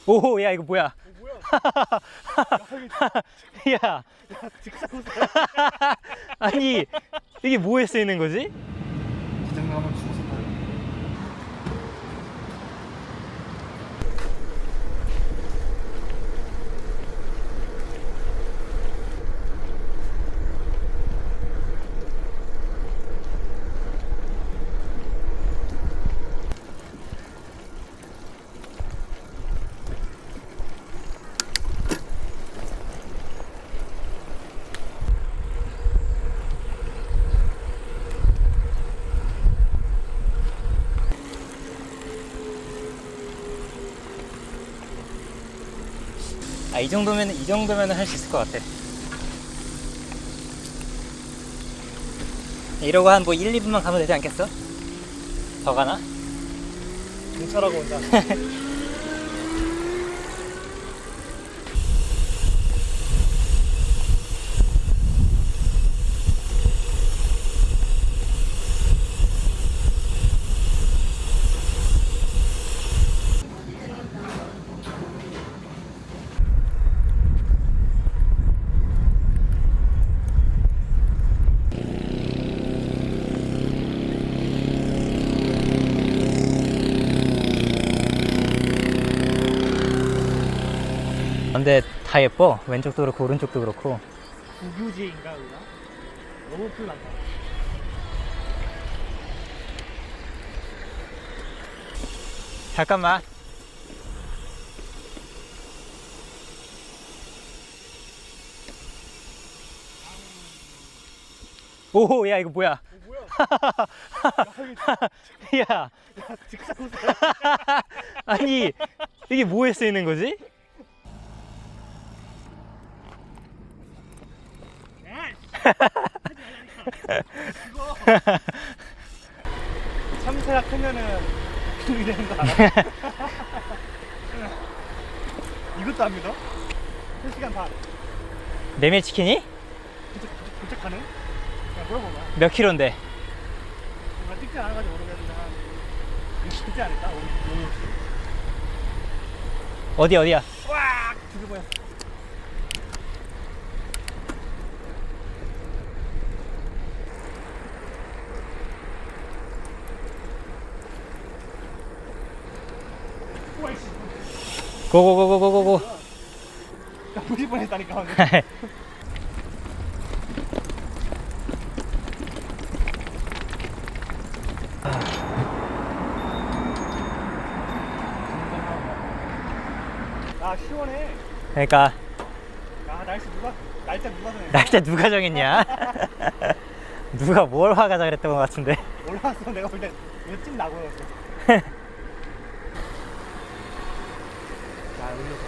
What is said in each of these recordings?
오, 야, 이거 뭐야? 뭐야? 야, 직사고사. 아니, 이게 뭐에 쓰이는 거지? 부장님하면 죽어서 타요. 아, 이 정도면 할 수 있을 것 같아. 이러고 한 뭐 1, 2분만 가면 되지 않겠어? 더 가나? 경찰하고 온다. 근데 다 예뻐. 왼쪽도 그렇고 오른쪽도 그렇고. 국유지인가 여기가? 너무 풀난다. 잠깐만. 오, 야, 이거 뭐야? 뭐야? 야, 직사고사. 아니, 이게 뭐에 쓰이는 거지? 이거 참새가 크면은 그렇게 되는 거 알아? 이것도 안 믿어? 3시간 반 메밀치킨이? 도착하는? 그냥 물어봐봐. 몇 킬로인데? 정말 찍지 않아가지고 모르겠는데 한 60지 않을까? 50, 60. 어디야? 꽉! 두개 보여. 우와 이씨 고고고고고고고. 나 부실 뻔했다니까 방금. 아 시원해. 그러니까 아 날짜 누가 정해? 날짜 누가 정했냐? 누가 뭘 화가자 그랬던 것 같은데. 올라왔어. 내가 볼 때 이거 찐 나고였어. 야 여기로 가.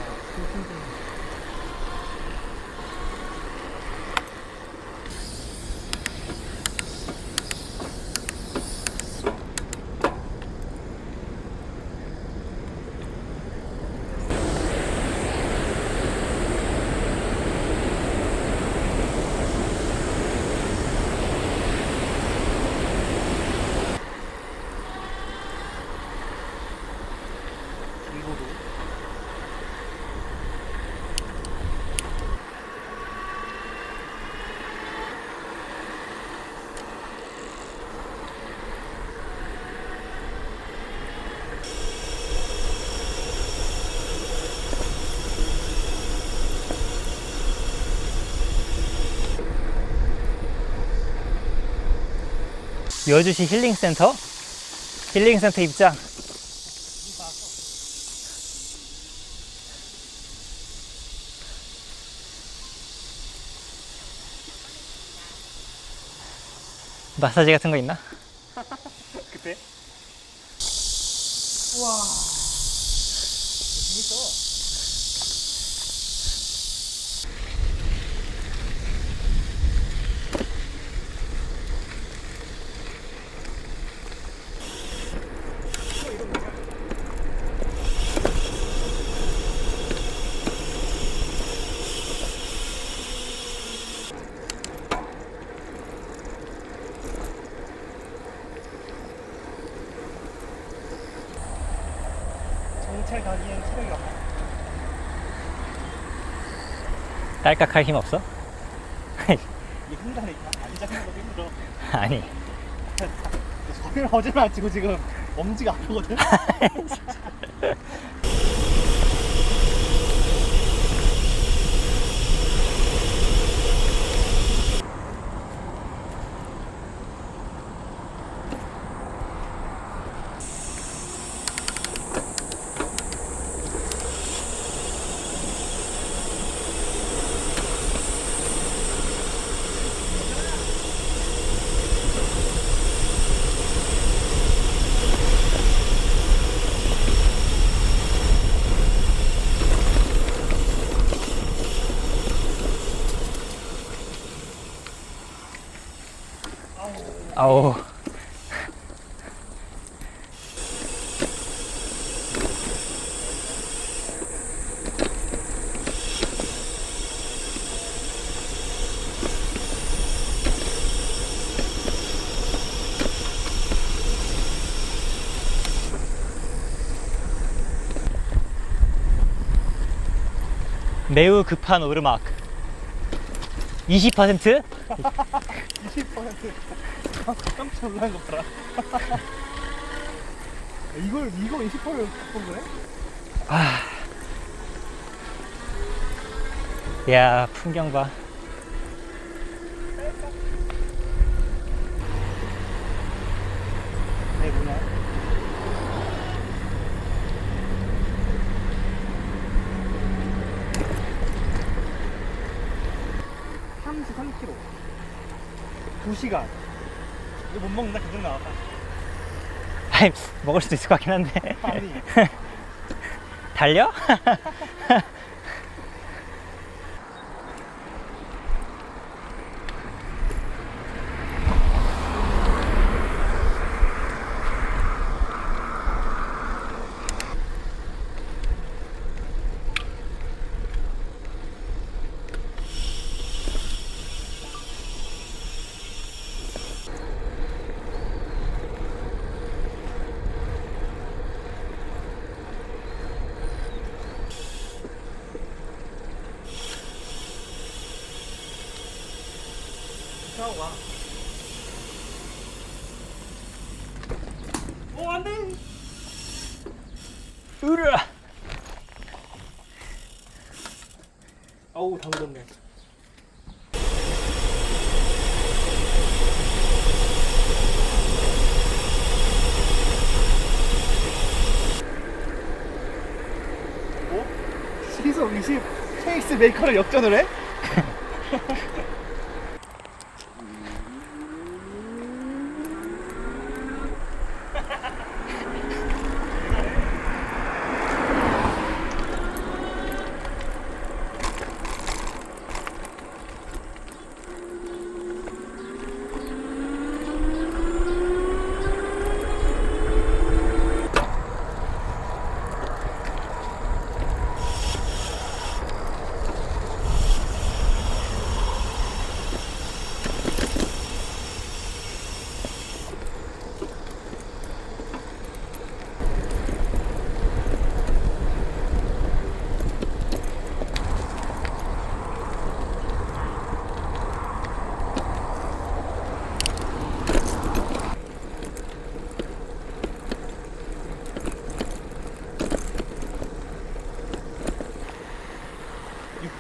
중고도. 여주시 힐링센터? 힐링센터 입장. 마사지 같은 거 있나? 그때? 우와. 재밌어. 정찰 가기엔 체력이 없다. 딸깍할 힘 없어? 이게 힘다니까. 앉아있는 것도 힘들어. 아니. 저기를 어제만 치고 지금 엄지가 아프거든? 아우. 매우 급한 오르막. 20%? 20%. 깜짝 놀란 거 봐라. 이거 20%를 바꾼 거야? 야, 풍경 봐. 네, 뭐냐? (33km) 2시간. 이거 못 먹는다 계속 나왔다. 아니, 먹을 수도 있을 것 같긴 한데. 아니 달려? 차고 와. 오 안돼. 으르. 아우 당근네. 어? 시속 20 페이스 메이커를 역전을 해?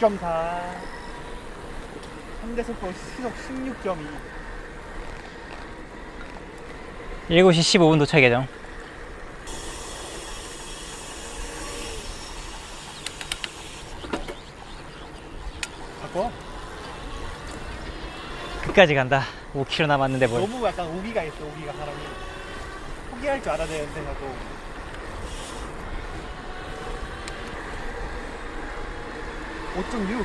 (6.4) 3대 속도 시속 16.2. 7시 15분 도착 예정. 바꿔? 끝까지 간다. 5km 남았는데 뭘. 너무 약간 우기가 있어. 우기가 사람이 포기할 줄 알아야 되는데 나도 5.6